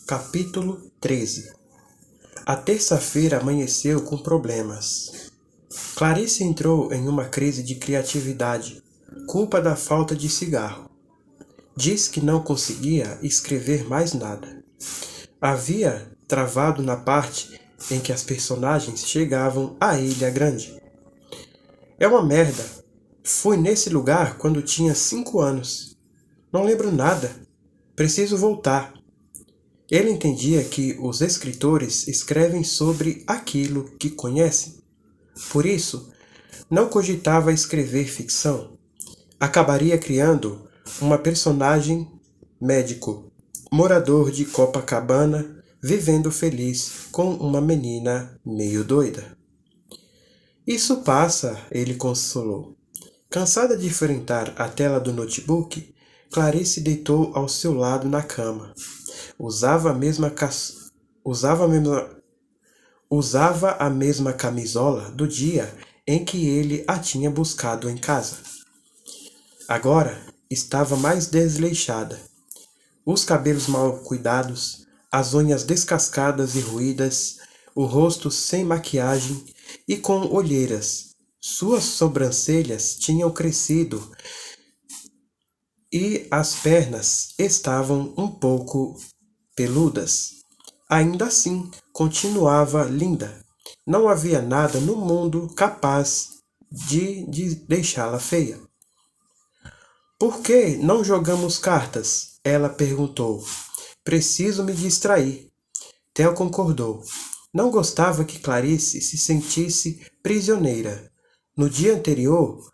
Capítulo 13. A terça-feira amanheceu com problemas. Clarice entrou em uma crise de criatividade, culpa da falta de cigarro. Disse que não conseguia escrever mais nada. Havia travado na parte em que as personagens chegavam à Ilha Grande. É uma merda. Fui nesse lugar quando tinha 5 anos. Não lembro nada. Preciso voltar. Ele entendia que os escritores escrevem sobre aquilo que conhecem. Por isso, não cogitava escrever ficção. Acabaria criando uma personagem médico, morador de Copacabana, vivendo feliz com uma menina meio doida. Isso passa, ele consolou. Cansada de enfrentar a tela do notebook, Clarice deitou ao seu lado na cama. Usava a mesma camisola do dia em que ele a tinha buscado em casa. Agora estava mais desleixada. Os cabelos mal cuidados, as unhas descascadas e ruídas, o rosto sem maquiagem e com olheiras. Suas sobrancelhas tinham crescido e as pernas estavam um pouco peludas. Ainda assim, continuava linda. Não havia nada no mundo capaz de deixá-la feia. Por que não jogamos cartas? Ela perguntou. Preciso me distrair. Theo concordou. Não gostava que Clarice se sentisse prisioneira. No dia anterior,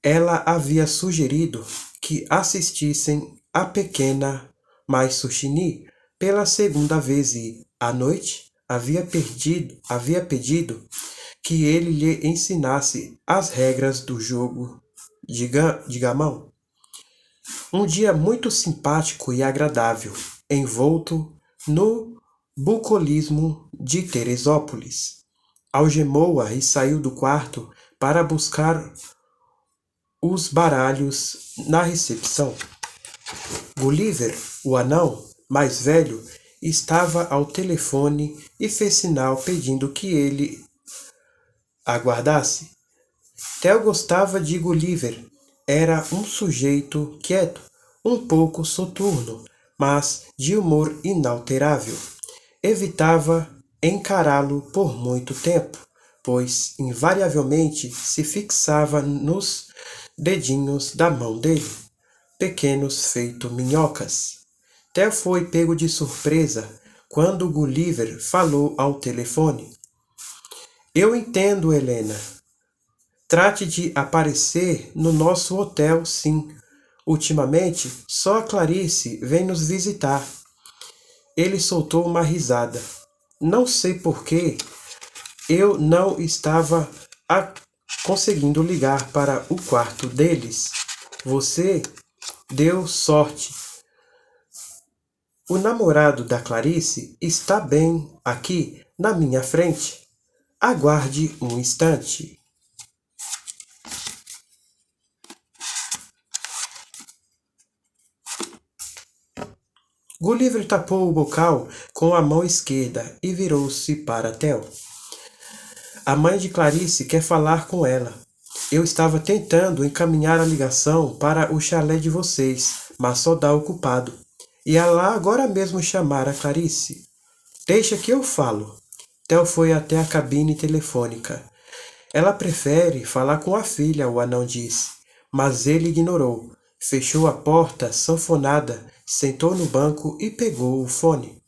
ela havia sugerido que assistissem a Pequena Maisutini pela segunda vez e, à noite, havia pedido que ele lhe ensinasse as regras do jogo de gamão. Um dia muito simpático e agradável, envolto no bucolismo de Teresópolis. Algemou-a e saiu do quarto para buscar os baralhos na recepção. Gulliver, o anão, mais velho, estava ao telefone e fez sinal pedindo que ele aguardasse. Theo gostava de Gulliver. Era um sujeito quieto, um pouco soturno, mas de humor inalterável. Evitava encará-lo por muito tempo, pois invariavelmente se fixava nos dedinhos da mão dele, pequenos feito minhocas. Theo foi pego de surpresa quando Gulliver falou ao telefone. Eu entendo, Helena. Trate de aparecer no nosso hotel, sim. Ultimamente, só a Clarice vem nos visitar. Ele soltou uma risada. Não sei por que eu não estava conseguindo ligar para o quarto deles. Você deu sorte. O namorado da Clarice está bem aqui na minha frente. Aguarde um instante. Gulliver tapou o bocal com a mão esquerda e virou-se para Theo. A mãe de Clarice quer falar com ela. Eu estava tentando encaminhar a ligação para o chalé de vocês, mas só dá ocupado. Ia lá agora mesmo chamar a Clarice. Deixa que eu falo. Theo foi até a cabine telefônica. Ela prefere falar com a filha, o anão disse, mas ele ignorou. Fechou a porta sanfonada, sentou no banco e pegou o fone.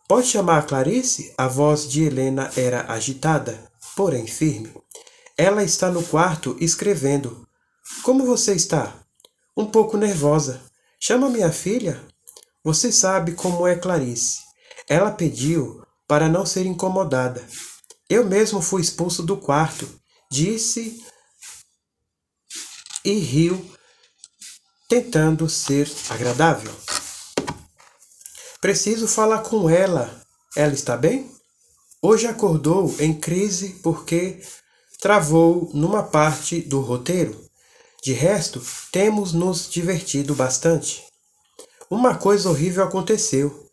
Pode chamar a Clarice? A voz de Helena era agitada, porém firme. Ela está no quarto escrevendo. Como você está? Um pouco nervosa. Chama minha filha? Você sabe como é Clarice. Ela pediu para não ser incomodada. Eu mesmo fui expulso do quarto, disse e riu, tentando ser agradável. Preciso falar com ela. Ela está bem? Hoje acordou em crise porque travou numa parte do roteiro. De resto, temos nos divertido bastante. Uma coisa horrível aconteceu.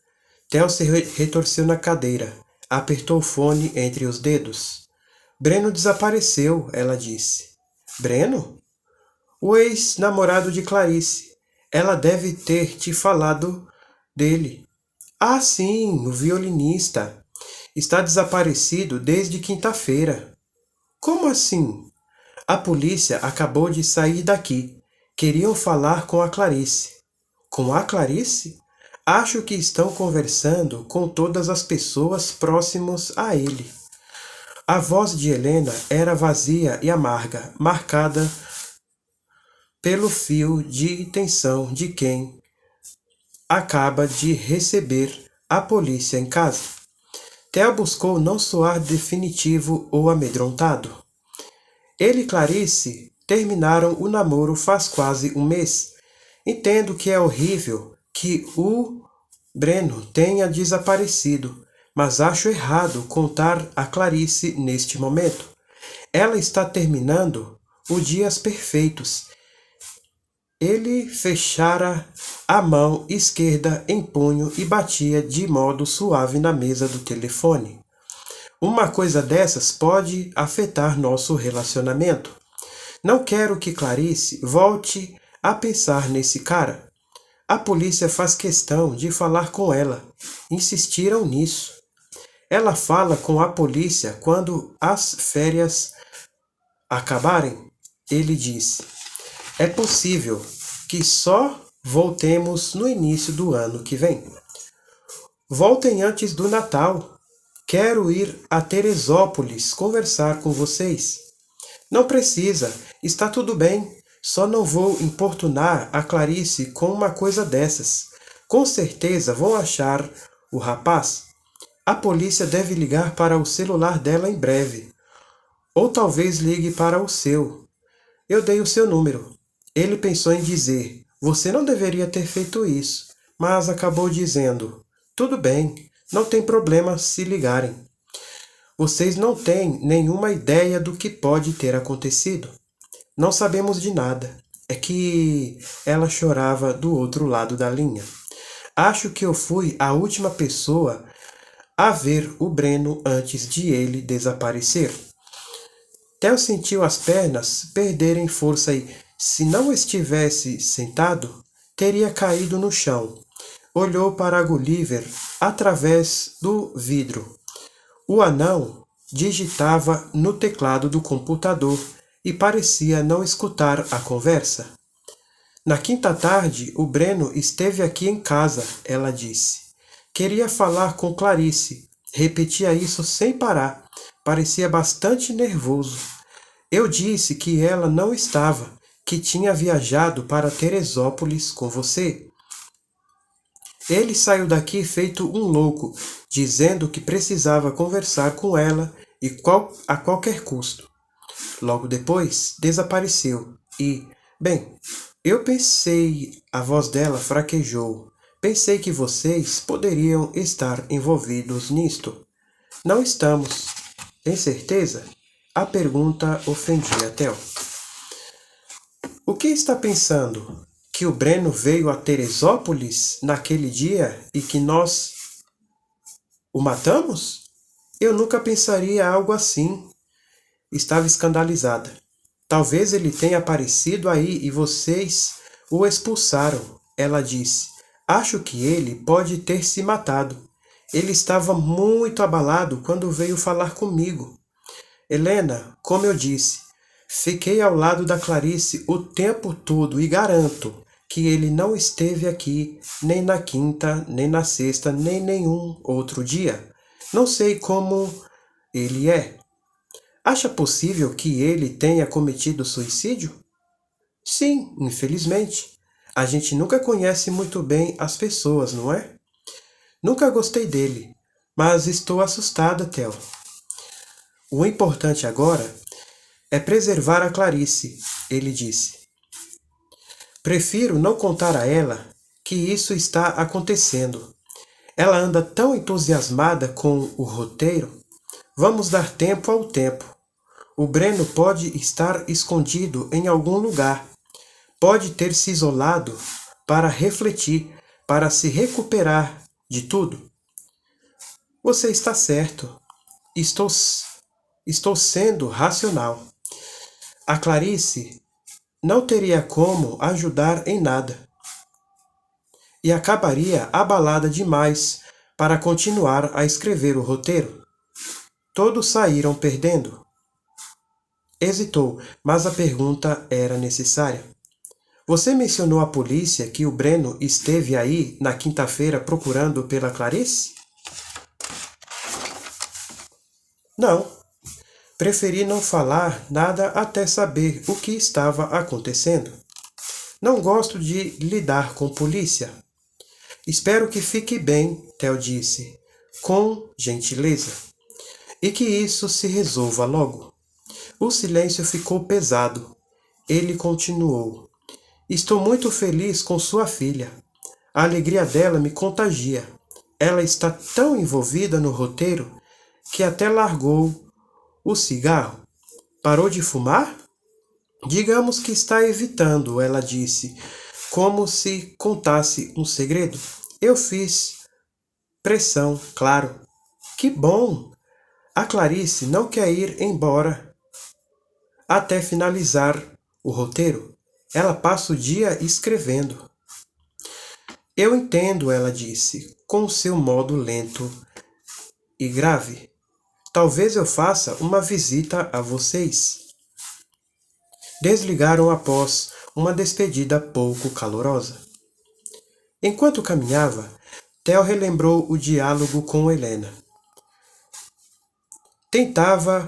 Theo se retorceu na cadeira, apertou o fone entre os dedos. Breno desapareceu, ela disse. Breno? O ex-namorado de Clarice. Ela deve ter te falado dele. Ah, sim, o violinista. Está desaparecido desde quinta-feira. Como assim? A polícia acabou de sair daqui. Queriam falar com a Clarice. Com a Clarice? Acho que estão conversando com todas as pessoas próximas a ele. A voz de Helena era vazia e amarga, marcada pelo fio de tensão de quem acaba de receber a polícia em casa. Theo buscou não soar definitivo ou amedrontado. Ele e Clarice terminaram o namoro faz quase um mês. Entendo que é horrível que o Breno tenha desaparecido, mas acho errado contar a Clarice neste momento. Ela está terminando os dias perfeitos. Ele fechara a mão esquerda em punho e batia de modo suave na mesa do telefone. Uma coisa dessas pode afetar nosso relacionamento. Não quero que Clarice volte a pensar nesse cara. A polícia faz questão de falar com ela. Insistiram nisso. Ela fala com a polícia quando as férias acabarem, ele disse. É possível que só voltemos no início do ano que vem. Voltem antes do Natal. Quero ir a Teresópolis conversar com vocês. Não precisa, está tudo bem. Só não vou importunar a Clarice com uma coisa dessas. Com certeza vão achar o rapaz. A polícia deve ligar para o celular dela em breve. Ou talvez ligue para o seu. Eu dei o seu número. Ele pensou em dizer, você não deveria ter feito isso, mas acabou dizendo, tudo bem, não tem problema se ligarem. Vocês não têm nenhuma ideia do que pode ter acontecido. Não sabemos de nada. É que ela chorava do outro lado da linha. Acho que eu fui a última pessoa a ver o Breno antes de ele desaparecer. Theo sentiu as pernas perderem força e, se não estivesse sentado, teria caído no chão. Olhou para Gulliver através do vidro. O anão digitava no teclado do computador e parecia não escutar a conversa. Na quinta tarde, o Breno esteve aqui em casa, ela disse. Queria falar com Clarice. Repetia isso sem parar. Parecia bastante nervoso. Eu disse que ela não estava, que tinha viajado para Teresópolis com você. Ele saiu daqui feito um louco, dizendo que precisava conversar com ela a qualquer custo. Logo depois, desapareceu e, bem, eu pensei, a voz dela fraquejou. Pensei que vocês poderiam estar envolvidos nisto. Não estamos. Tem certeza? A pergunta ofendia Theo. O que está pensando? Que o Breno veio a Teresópolis naquele dia e que nós o matamos? Eu nunca pensaria algo assim. Estava escandalizada. Talvez ele tenha aparecido aí e vocês o expulsaram, ela disse. Acho que ele pode ter se matado. Ele estava muito abalado quando veio falar comigo. Helena, como eu disse, fiquei ao lado da Clarice o tempo todo e garanto que ele não esteve aqui nem na quinta, nem na sexta, nem nenhum outro dia. Não sei como ele é. Acha possível que ele tenha cometido suicídio? Sim, infelizmente. A gente nunca conhece muito bem as pessoas, não é? Nunca gostei dele, mas estou assustada, Theo. O importante agora é preservar a Clarice, ele disse. Prefiro não contar a ela que isso está acontecendo. Ela anda tão entusiasmada com o roteiro. Vamos dar tempo ao tempo. O Breno pode estar escondido em algum lugar. Pode ter se isolado para refletir, para se recuperar de tudo. Você está certo. Estou, estou sendo racional. A Clarice não teria como ajudar em nada e acabaria abalada demais para continuar a escrever o roteiro. Todos saíram perdendo. Hesitou, mas a pergunta era necessária. Você mencionou à polícia que o Breno esteve aí na quinta-feira procurando pela Clarice? Não. Preferi não falar nada até saber o que estava acontecendo. Não gosto de lidar com polícia. Espero que fique bem, Theo disse, com gentileza, e que isso se resolva logo. O silêncio ficou pesado. Ele continuou. Estou muito feliz com sua filha. A alegria dela me contagia. Ela está tão envolvida no roteiro que até largou o cigarro. Parou de fumar? Digamos que está evitando, ela disse, como se contasse um segredo. Eu fiz pressão, claro. Que bom! A Clarice não quer ir embora até finalizar o roteiro. Ela passa o dia escrevendo. Eu entendo, ela disse, com seu modo lento e grave. Talvez eu faça uma visita a vocês. Desligaram após uma despedida pouco calorosa. Enquanto caminhava, Theo relembrou o diálogo com Helena. Tentava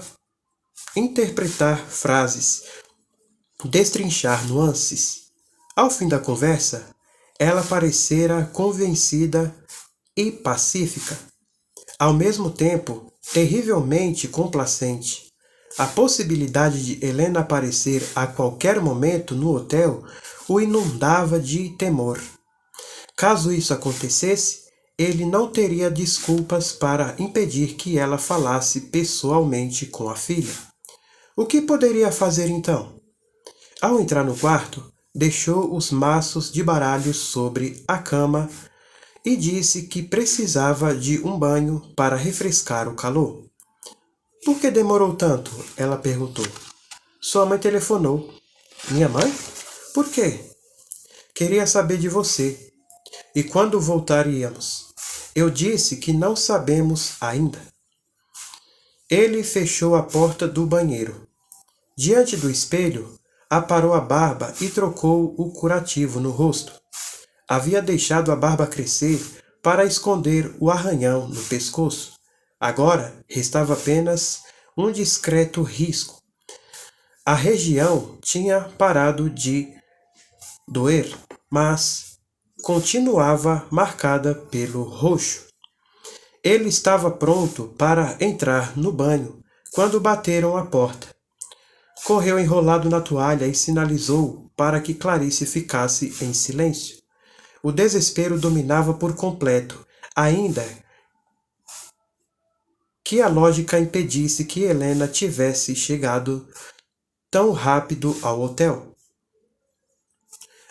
interpretar frases, destrinchar nuances. Ao fim da conversa, ela parecera convencida e pacífica, ao mesmo tempo terrivelmente complacente. A possibilidade de Helena aparecer a qualquer momento no hotel o inundava de temor. Caso isso acontecesse, ele não teria desculpas para impedir que ela falasse pessoalmente com a filha. O que poderia fazer então? Ao entrar no quarto, deixou os maços de baralho sobre a cama e disse que precisava de um banho para refrescar o calor. Por que demorou tanto? Ela perguntou. Sua mãe telefonou. Minha mãe? Por quê? Queria saber de você. E quando voltaríamos? Eu disse que não sabemos ainda. Ele fechou a porta do banheiro. Diante do espelho, aparou a barba e trocou o curativo no rosto. Havia deixado a barba crescer para esconder o arranhão no pescoço. Agora restava apenas um discreto risco. A região tinha parado de doer, mas continuava marcada pelo roxo. Ele estava pronto para entrar no banho quando bateram a porta. Correu enrolado na toalha e sinalizou para que Clarice ficasse em silêncio. O desespero dominava por completo, ainda que a lógica impedisse que Helena tivesse chegado tão rápido ao hotel.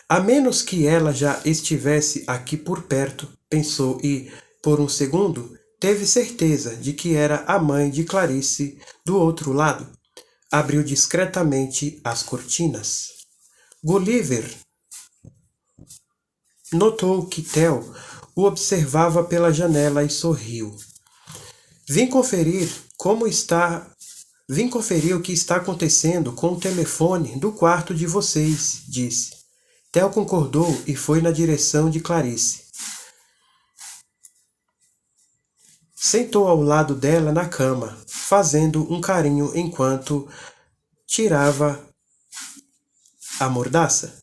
A menos que ela já estivesse aqui por perto, pensou e, por um segundo, teve certeza de que era a mãe de Clarice do outro lado. Abriu discretamente as cortinas. Gulliver notou que Theo o observava pela janela e sorriu. Vim conferir o que está acontecendo com o telefone do quarto de vocês, disse. Theo concordou e foi na direção de Clarice. Sentou ao lado dela na cama, fazendo um carinho enquanto tirava a mordaça.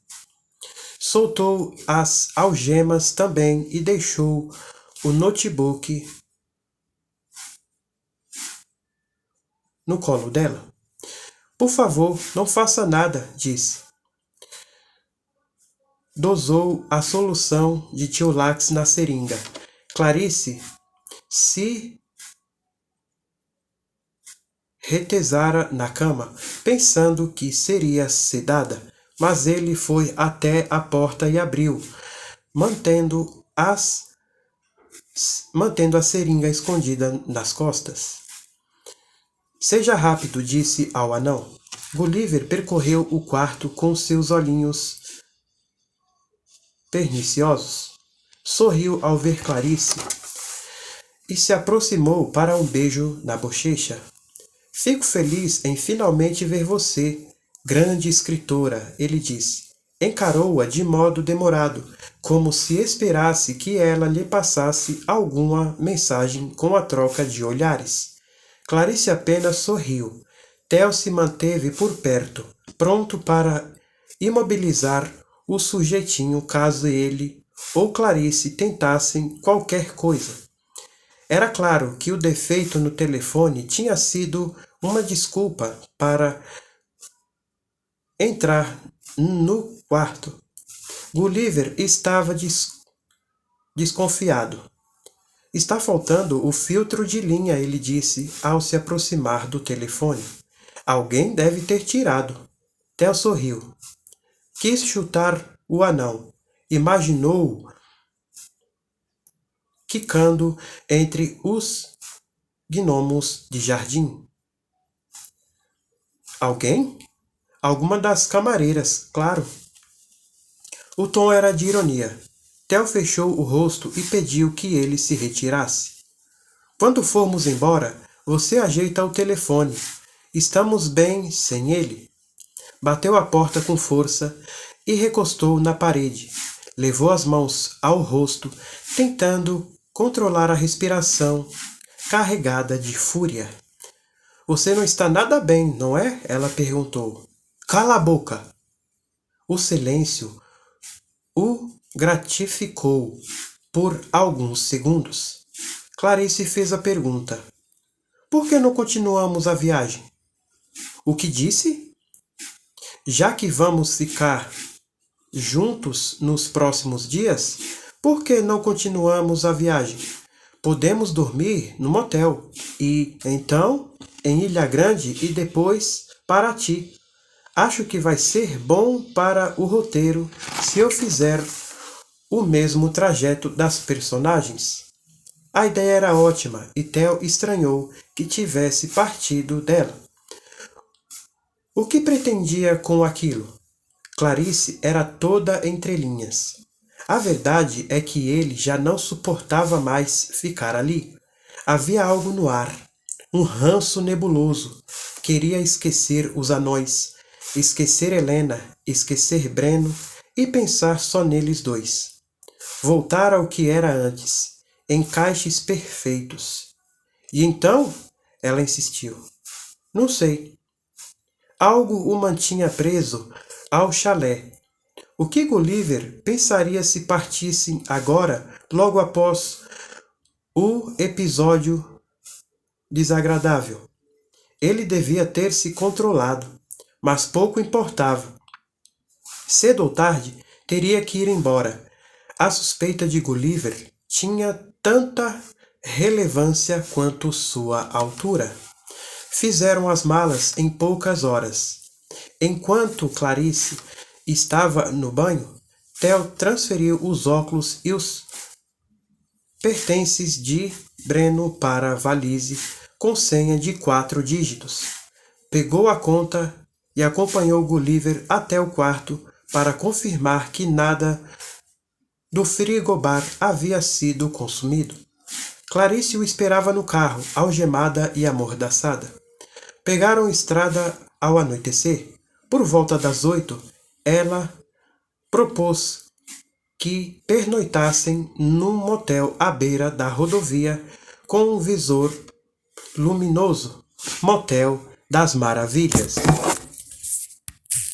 Soltou as algemas também e deixou o notebook no colo dela. Por favor, não faça nada, disse. Dosou a solução de Tiolax na seringa. Clarice se retesara na cama, pensando que seria sedada, mas ele foi até a porta e abriu, mantendo as mantendo a seringa escondida nas costas. Seja rápido, disse ao anão. Gulliver percorreu o quarto com seus olhinhos perniciosos. Sorriu ao ver Clarice e se aproximou para um beijo na bochecha. Fico feliz em finalmente ver você, grande escritora, ele disse. Encarou-a de modo demorado, como se esperasse que ela lhe passasse alguma mensagem com a troca de olhares. Clarice apenas sorriu. Theo se manteve por perto, pronto para imobilizar o sujeitinho caso ele ou Clarice tentassem qualquer coisa. Era claro que o defeito no telefone tinha sido uma desculpa para entrar no quarto. Gulliver estava desconfiado. Está faltando o filtro de linha, ele disse ao se aproximar do telefone. Alguém deve ter tirado. Theo sorriu. Quis chutar o anão. Imaginou-o quicando entre os gnomos de jardim. Alguém? Alguma das camareiras, claro. O tom era de ironia. Theo fechou o rosto e pediu que ele se retirasse. Quando formos embora, você ajeita o telefone. Estamos bem sem ele. Bateu a porta com força e recostou na parede. Levou as mãos ao rosto, tentando controlar a respiração carregada de fúria. Você não está nada bem, não é? Ela perguntou. Cala a boca! O silêncio o gratificou por alguns segundos. Clarice fez a pergunta. Por que não continuamos a viagem? O que disse? Já que vamos ficar juntos nos próximos dias, por que não continuamos a viagem? Podemos dormir no motel e, então, em Ilha Grande e depois Paraty. Acho que vai ser bom para o roteiro se eu fizer o mesmo trajeto das personagens. A ideia era ótima e Theo estranhou que tivesse partido dela. O que pretendia com aquilo? Clarice era toda entrelinhas. A verdade é que ele já não suportava mais ficar ali. Havia algo no ar, um ranço nebuloso. Queria esquecer os anões, esquecer Helena, esquecer Breno e pensar só neles dois. Voltar ao que era antes, encaixes perfeitos. E então? Ela insistiu. Não sei. Algo o mantinha preso ao chalé. O que Gulliver pensaria se partissem agora, logo após o episódio desagradável? Ele devia ter se controlado, mas pouco importava. Cedo ou tarde, teria que ir embora. A suspeita de Gulliver tinha tanta relevância quanto sua altura. Fizeram as malas em poucas horas. Enquanto Clarice estava no banho, Theo transferiu os óculos e os pertences de Breno para a valise com senha de 4 dígitos. Pegou a conta e acompanhou Gulliver até o quarto para confirmar que nada do frigobar havia sido consumido. Clarice o esperava no carro, algemada e amordaçada. Pegaram estrada ao anoitecer. Por volta das 8, ela propôs que pernoitassem num motel à beira da rodovia com um visor luminoso. Motel das Maravilhas.